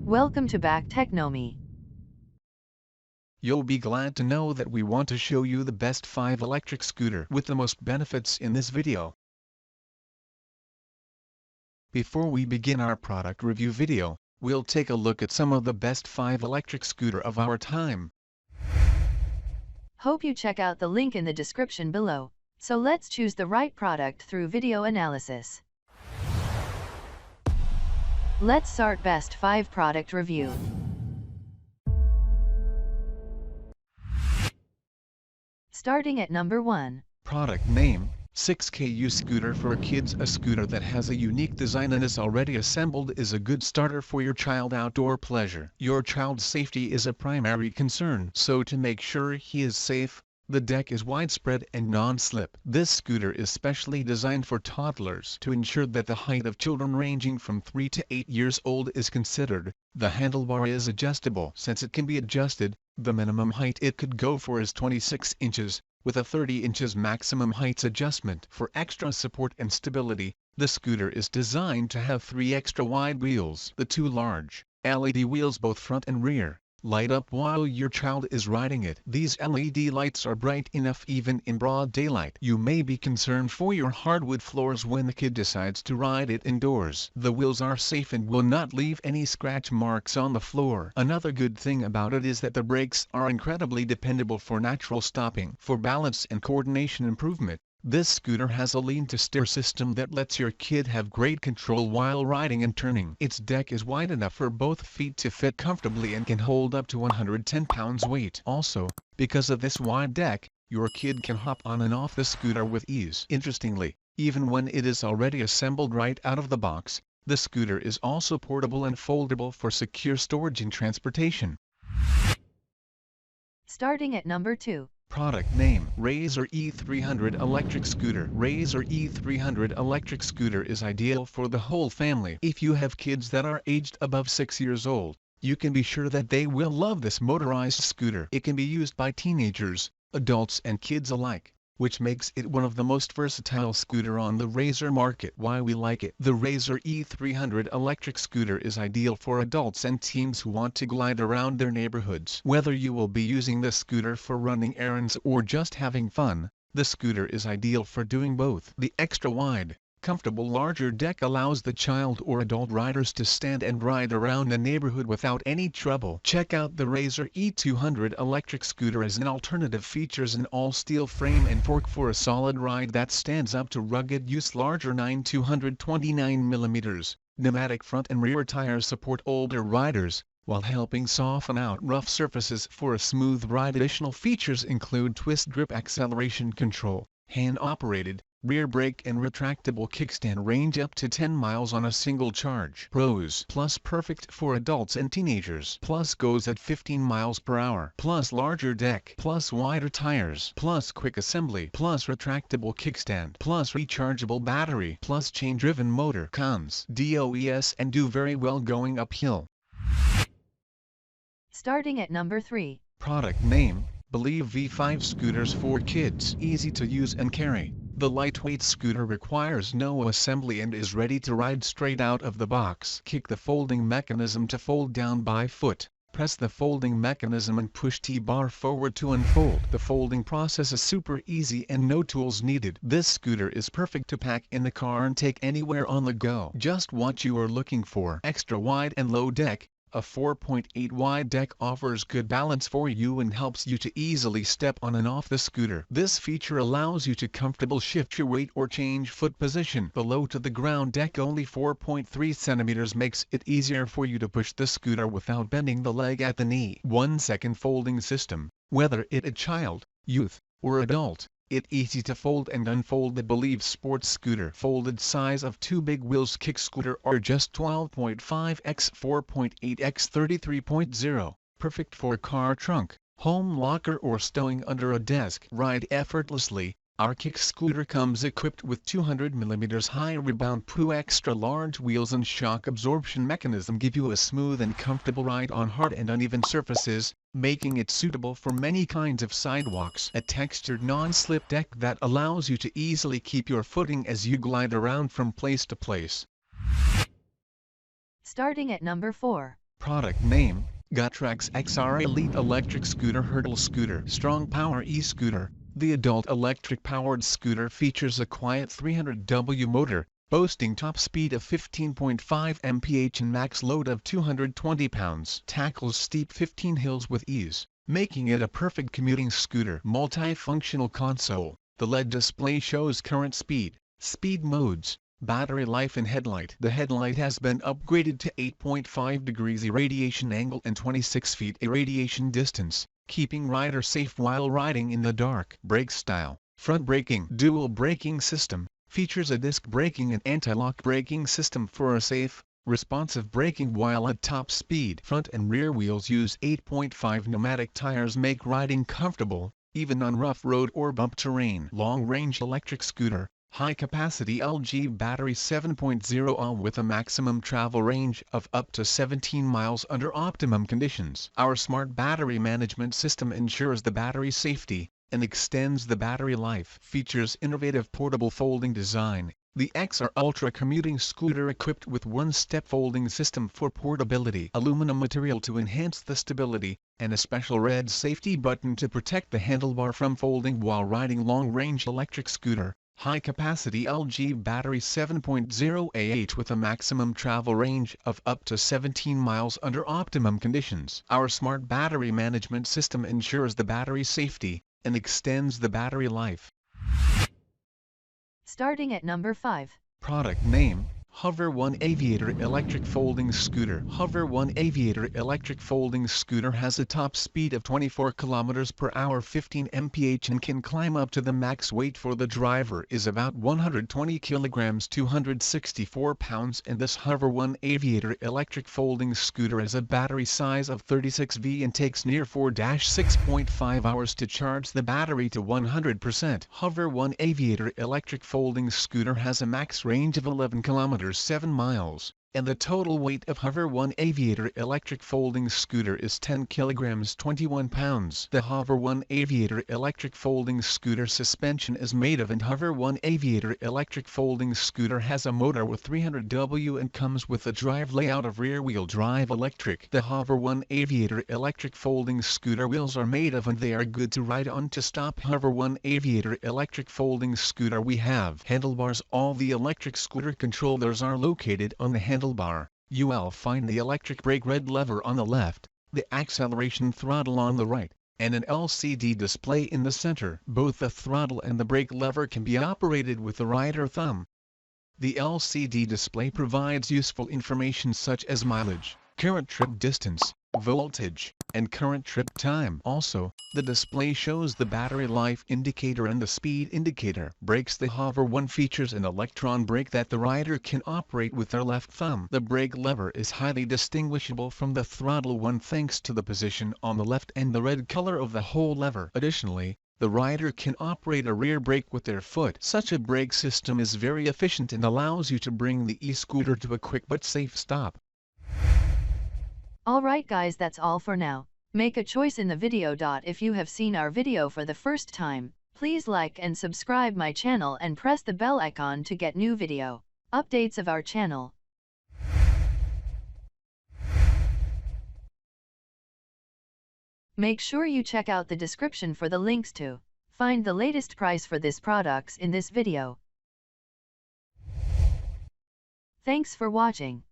Welcome to back Technomy. You'll be glad to know that we want to show you the best 5 electric scooter with the most benefits in this video. Before we begin our product review video, we'll take a look at some of the best 5 electric scooter of our time. Hope you check out the link in the description below. So let's choose the right product through video analysis. Let's start best 5 product review. Starting at number 1. Product name: 6KU Scooter for Kids. A scooter that has a unique design and is already assembled is a good starter for your child outdoor pleasure. Your child's safety is a primary concern, so to make sure he is safe, the deck is widespread and non-slip. This scooter is specially designed for toddlers to ensure that the height of children ranging from 3 to 8 years old is considered. The handlebar is adjustable. Since it can be adjusted, the minimum height it could go for is 26 inches, with a 30 inches maximum height adjustment. For extra support and stability, the scooter is designed to have 3 extra wide wheels. The 2 large LED wheels, both front and rear, light up while your child is riding it. These LED lights are bright enough even in broad daylight. You may be concerned for your hardwood floors when the kid decides to ride it indoors. The wheels are safe and will not leave any scratch marks on the floor. Another good thing about it is that the brakes are incredibly dependable for natural stopping. For balance and coordination improvement, this scooter has a lean-to-steer system that lets your kid have great control while riding and turning. Its deck is wide enough for both feet to fit comfortably and can hold up to 110 pounds weight. Also, because of this wide deck, your kid can hop on and off the scooter with ease. Interestingly, even when it is already assembled right out of the box, the scooter is also portable and foldable for secure storage and transportation. Starting at number 2. Product name: Razor E300 Electric Scooter. Razor E300 Electric Scooter is ideal for the whole family. If you have kids that are aged above 6 years old, you can be sure that they will love this motorized scooter. It can be used by teenagers, adults and kids alike, which makes it one of the most versatile scooter on the Razor market. Why we like it: the Razor E300 electric scooter is ideal for adults and teens who want to glide around their neighborhoods. Whether you will be using the scooter for running errands or just having fun, the scooter is ideal for doing both. The extra wide, comfortable larger deck allows the child or adult riders to stand and ride around the neighborhood without any trouble. Check out the Razor E200 electric scooter as an alternative. Features an all-steel frame and fork for a solid ride that stands up to rugged use. Larger 229mm pneumatic front and rear tires support older riders, while helping soften out rough surfaces for a smooth ride. Additional features include twist grip acceleration control, hand-operated rear brake and retractable kickstand. Range up to 10 miles on a single charge. Pros: plus perfect for adults and teenagers. Plus goes at 15 miles per hour. Plus larger deck. Plus wider tires. Plus quick assembly. Plus retractable kickstand. Plus rechargeable battery. Plus chain-driven motor. Cons: DOES and do very well going uphill. Starting at number 3. Product name: Believe V5 Scooters for Kids. Easy to use and carry, the lightweight scooter requires no assembly and is ready to ride straight out of the box. Kick the folding mechanism to fold down by foot. Press the folding mechanism and push T-bar forward to unfold. The folding process is super easy and no tools needed. This scooter is perfect to pack in the car and take anywhere on the go. Just what you are looking for. Extra wide and low deck. A 4.8 wide deck offers good balance for you and helps you to easily step on and off the scooter. This feature allows you to comfortably shift your weight or change foot position. The low to the ground deck, only 4.3 centimeters, makes it easier for you to push the scooter without bending the leg at the knee. 1-second folding system. Whether it a child, youth, or adult, it easy to fold and unfold. The Believe sports scooter. Folded size of 2 big wheels. Kick scooter are just 12.5 x 4.8 x 33.0, perfect for car trunk, home locker or stowing under a desk. Ride effortlessly. Our kick scooter comes equipped with 200mm high rebound PU. Extra large wheels and shock absorption mechanism give you a smooth and comfortable ride on hard and uneven surfaces, making it suitable for many kinds of sidewalks. A textured non-slip deck that allows you to easily keep your footing as you glide around from place to place. Starting at number 4. Product name, Gotrax XR Elite Electric ScooterHurtle Scooter Strong Power e-Scooter. The adult electric-powered scooter features a quiet 300W motor, boasting top speed of 15.5 mph and max load of 220 pounds. Tackles steep 15 hills with ease, making it a perfect commuting scooter. Multifunctional console. The LED display shows current speed modes, battery life and headlight. The headlight has been upgraded to 8.5 degrees irradiation angle and 26 feet irradiation distance, keeping rider safe while riding in the dark. Brake style. Front braking. Dual braking system. Features a disc braking and anti-lock braking system for a safe, responsive braking while at top speed. Front and rear wheels use 8.5 pneumatic tires make riding comfortable, even on rough road or bump terrain. Long-range electric scooter. High-capacity LG battery 7.0 Ah with a maximum travel range of up to 17 miles under optimum conditions. Our smart battery management system ensures the battery safety and extends the battery life. Features innovative portable folding design. The XR Ultra commuting scooter equipped with one-step folding system for portability. Aluminum material to enhance the stability, and a special red safety button to protect the handlebar from folding while riding long-range electric scooter. High-capacity LG battery 7.0 Ah with a maximum travel range of up to 17 miles under optimum conditions. Our smart battery management system ensures the battery safety and extends the battery life. Starting at number 5. Product name, Hover One Aviator Electric Folding Scooter. Hover One Aviator Electric Folding Scooter has a top speed of 24 km per hour 15 mph and can climb up to the max weight for the driver is about 120 kg 264 pounds and this Hover One Aviator Electric Folding Scooter has a battery size of 36V and takes near 4-6.5 hours to charge the battery to 100%. Hover One Aviator Electric Folding Scooter has a max range of 11 km 7 miles, and the total weight of Hover One Aviator Electric Folding Scooter is 10 kg 21 pounds. The Hover One Aviator Electric Folding Scooter suspension is made of and Hover One Aviator Electric Folding Scooter has a motor with 300W and comes with a drive layout of rear-wheel drive electric. The Hover One Aviator Electric Folding Scooter wheels are made of and they are good to ride on. To stop Hover One Aviator Electric Folding Scooter we have handlebars. All the electric scooter controllers are located on the handlebar. You will find the electric brake red lever on the left, the acceleration throttle on the right, and an LCD display in the center. Both the throttle and the brake lever can be operated with the rider thumb. The LCD display provides useful information such as mileage, current trip distance, voltage, and current trip time. Also, the display shows the battery life indicator and the speed indicator. Brakes. The Hover One features an electron brake that the rider can operate with their left thumb. The brake lever is highly distinguishable from the throttle one thanks to the position on the left and the red color of the whole lever. Additionally, the rider can operate a rear brake with their foot. Such a brake system is very efficient and allows you to bring the e-scooter to a quick but safe stop. Alright guys, that's all for now. Make a choice in the video. If you have seen our video for the first time, please like and subscribe my channel and press the bell icon to get new video updates of our channel. Make sure you check out the description for the links to find the latest price for this products in this video. Thanks for watching.